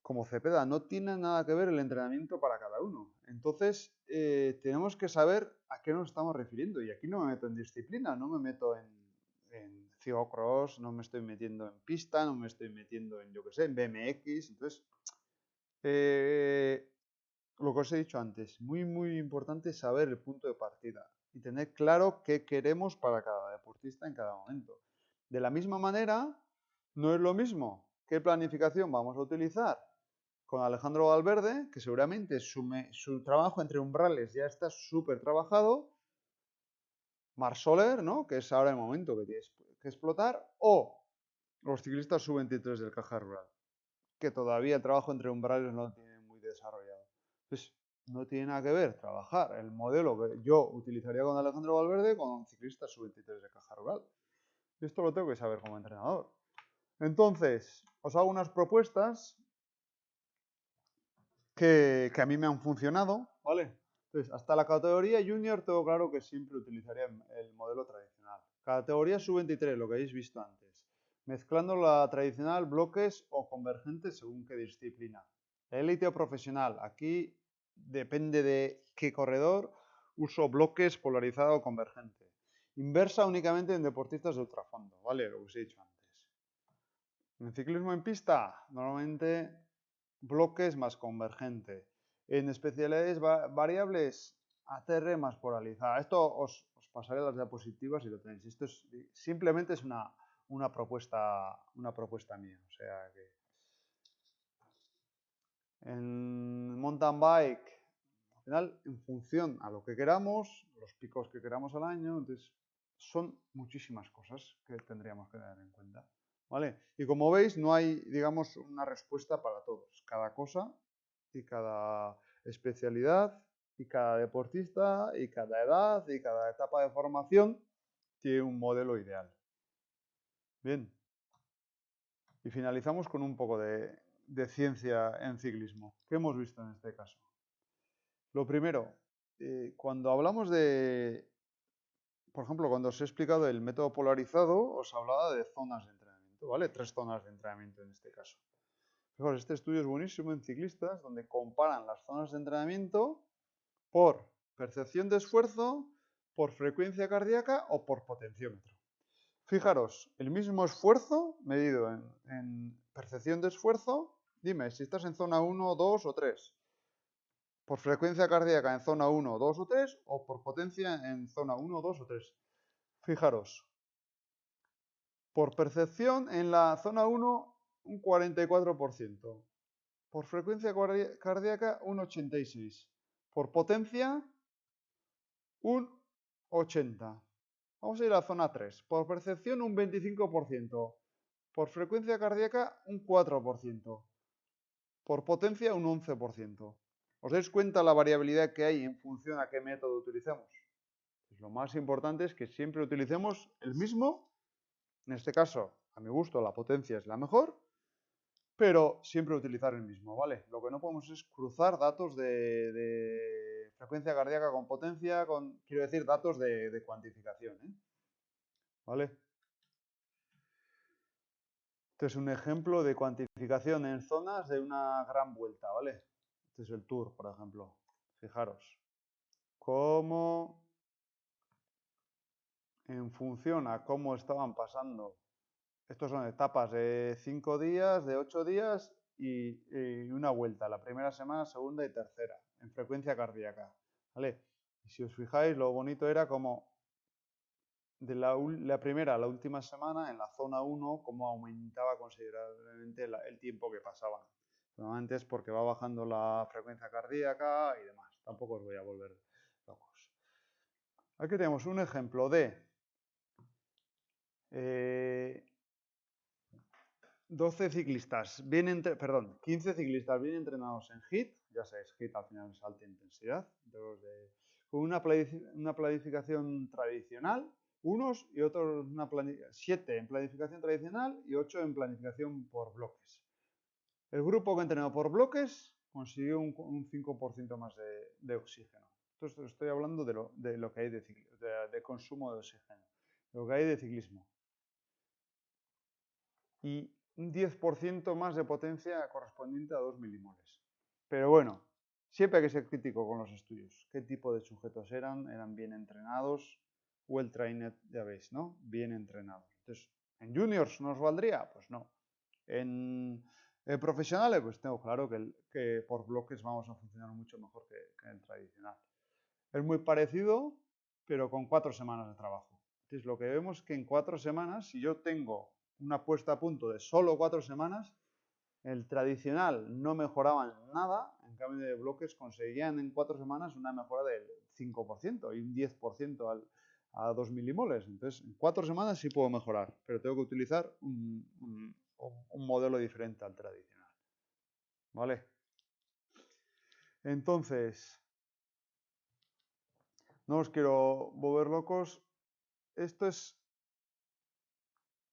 como Cepeda. No tiene nada que ver el entrenamiento para cada uno. Entonces, tenemos que saber a qué nos estamos refiriendo. Y aquí no me meto en disciplina, no me meto en ciclocross, no me estoy metiendo en pista, no me estoy metiendo en, yo qué sé, en BMX. Entonces, lo que os he dicho antes, muy importante saber el punto de partida y tener claro qué queremos para cada deportista en cada momento. De la misma manera, no es lo mismo qué planificación vamos a utilizar con Alejandro Valverde, que seguramente su trabajo entre umbrales ya está súper trabajado, Marc Soler, ¿no? Que es ahora el momento que tienes que explotar, o los ciclistas sub-23 del Caja Rural, que todavía el trabajo entre umbrales no lo tienen muy desarrollado. Entonces, no tiene nada que ver trabajar el modelo que yo utilizaría con Alejandro Valverde con un ciclista sub-23 de Caja Rural. Esto lo tengo que saber como entrenador. Entonces, os hago unas propuestas que a mí me han funcionado, ¿vale? Entonces, hasta la categoría junior tengo claro que siempre utilizaría el modelo tradicional. Categoría sub-23, lo que habéis visto antes. Mezclando la tradicional bloques o convergentes según qué disciplina. Élite o profesional, aquí depende de qué corredor, uso bloques polarizado o convergente. Inversa únicamente en deportistas de ultrafondo, ¿vale? Lo que os he dicho antes. En ciclismo en pista, normalmente bloques más convergente. En especialidades variables, ATR más polarizada. Esto os pasaré las diapositivas y lo tenéis. Esto es, simplemente es una propuesta mía. O sea que en mountain bike, al final, en función a lo que queramos, los picos que queramos al año, entonces son muchísimas cosas que tendríamos que tener en cuenta. ¿Vale? Y como veis, no hay, digamos, una respuesta para todos. Cada cosa y cada especialidad y cada deportista y cada edad y cada etapa de formación tiene un modelo ideal. Bien. Y finalizamos con un poco de ciencia en ciclismo. ¿Qué hemos visto en este caso? Lo primero, cuando hablamos de, por ejemplo, cuando os he explicado el método polarizado, os hablaba de zonas de entrenamiento, ¿vale? 3 zonas de entrenamiento en este caso. Fijaos, este estudio es buenísimo en ciclistas, donde comparan las zonas de entrenamiento por percepción de esfuerzo, por frecuencia cardíaca o por potenciómetro. Fijaros, el mismo esfuerzo medido en percepción de esfuerzo, dime si estás en zona 1, 2 o 3. Por frecuencia cardíaca en zona 1, 2 o 3 o por potencia en zona 1, 2 o 3. Fijaros, por percepción en la zona 1 un 44%. Por frecuencia cardíaca un 86%. Por potencia un 80%. Vamos a ir a la zona 3. Por percepción un 25%. Por frecuencia cardíaca, un 4%. Por potencia, un 11%. ¿Os dais cuenta la variabilidad que hay en función a qué método utilicemos? Pues lo más importante es que siempre utilicemos el mismo. En este caso, a mi gusto, la potencia es la mejor, pero siempre utilizar el mismo, ¿vale? Lo que no podemos es cruzar datos de frecuencia cardíaca con potencia, quiero decir, datos de cuantificación, ¿eh? ¿Vale? Este es un ejemplo de cuantificación en zonas de una gran vuelta, ¿vale? Este es el Tour, por ejemplo. Fijaros cómo, en función a cómo estaban pasando, estos son etapas de 5 días, de 8 días y una vuelta, la primera semana, segunda y tercera, en frecuencia cardíaca, ¿vale? Y si os fijáis, lo bonito era como de la primera a la última semana, en la zona 1, cómo aumentaba considerablemente el tiempo que pasaban. Normalmente es porque va bajando la frecuencia cardíaca y demás. Tampoco os voy a volver locos. Aquí tenemos un ejemplo de 15 ciclistas bien entrenados en HIIT, ya sabéis, HIIT al final es alta intensidad, con una planificación tradicional, unos y otros, 7 en planificación tradicional y 8 en planificación por bloques. El grupo que entrenó por bloques consiguió un 5% más de oxígeno. Entonces estoy hablando de lo que hay de consumo de oxígeno, de lo que hay de ciclismo. Y un 10% más de potencia correspondiente a 2 milimoles. Pero bueno, siempre hay que ser crítico con los estudios. ¿Qué tipo de sujetos eran? ¿Eran bien entrenados? Well trained, ya veis, ¿no? Bien entrenados. Entonces, ¿en juniors nos valdría? Pues no. En profesionales, pues tengo claro que por bloques vamos a funcionar mucho mejor que en el tradicional. Es muy parecido, pero con 4 semanas de trabajo. Entonces, lo que vemos es que en 4 semanas, si yo tengo una puesta a punto de solo 4 semanas, el tradicional no mejoraba en nada, en cambio de bloques conseguían en 4 semanas una mejora del 5% y un 10% a 2 milimoles. Entonces, en 4 semanas sí puedo mejorar, pero tengo que utilizar un modelo diferente al tradicional. ¿Vale? Entonces, no os quiero volver locos. Esto es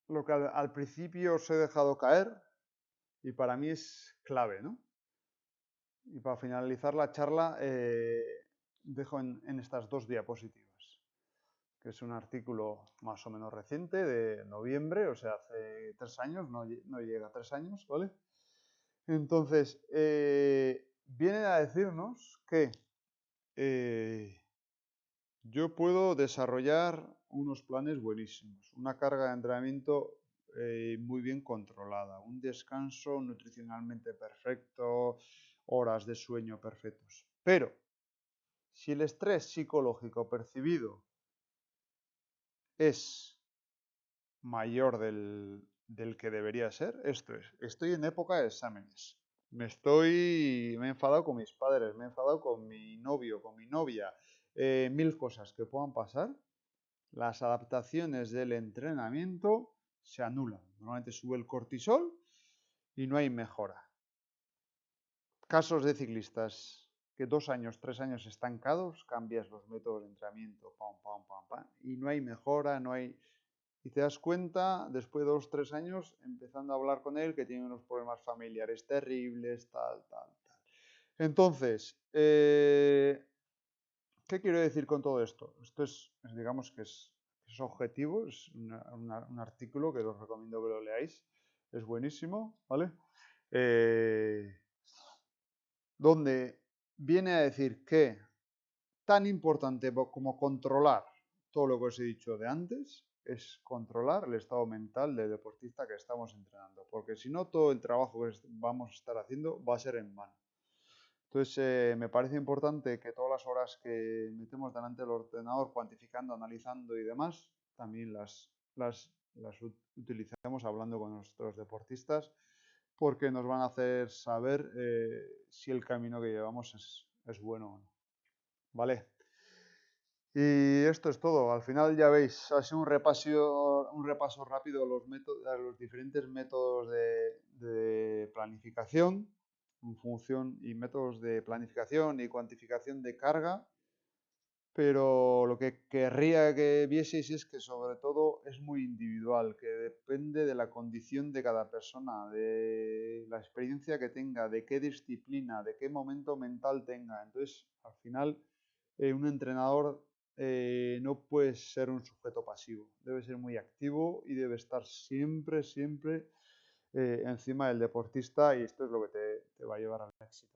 lo que al principio os he dejado caer y para mí es clave, ¿no? Y para finalizar la charla, dejo en estas 2 diapositivas, que es un artículo más o menos reciente de noviembre, o sea, hace 3 años, no llega a 3 años, ¿vale? Entonces, viene a decirnos que yo puedo desarrollar unos planes buenísimos, una carga de entrenamiento muy bien controlada, un descanso nutricionalmente perfecto, horas de sueño perfectos. Pero si el estrés psicológico percibido es mayor del que debería ser, esto es, estoy en época de exámenes, me he enfadado con mis padres, me he enfadado con mi novio, con mi novia, 1000 cosas que puedan pasar, las adaptaciones del entrenamiento se anulan. Normalmente sube el cortisol y no hay mejora. Casos de ciclistas que 2 años, 3 años estancados, cambias los métodos de entrenamiento, pam, pam, pam, pam, y no hay mejora, no hay... Y te das cuenta, después de 2, 3 años, empezando a hablar con él, que tiene unos problemas familiares terribles, tal, tal, tal. Entonces, ¿qué quiero decir con todo esto? Esto digamos que es objetivo, es un artículo que os recomiendo que lo leáis, es buenísimo, ¿vale? Donde viene a decir que tan importante como controlar todo lo que os he dicho de antes es controlar el estado mental del deportista que estamos entrenando, porque si no todo el trabajo que vamos a estar haciendo va a ser en vano. Entonces, me parece importante que todas las horas que metemos delante del ordenador, cuantificando, analizando y demás, también las utilicemos hablando con nuestros deportistas, porque nos van a hacer saber si el camino que llevamos es bueno o no. ¿Vale? Y esto es todo. Al final ya veis, ha sido un repaso rápido a los diferentes métodos de planificación en función y métodos de planificación y cuantificación de carga. Pero lo que querría que vieseis es que sobre todo es muy individual, que depende de la condición de cada persona, de la experiencia que tenga, de qué disciplina, de qué momento mental tenga. Entonces, al final, un entrenador no puede ser un sujeto pasivo, debe ser muy activo y debe estar siempre, siempre encima del deportista, y esto es lo que te va a llevar al éxito.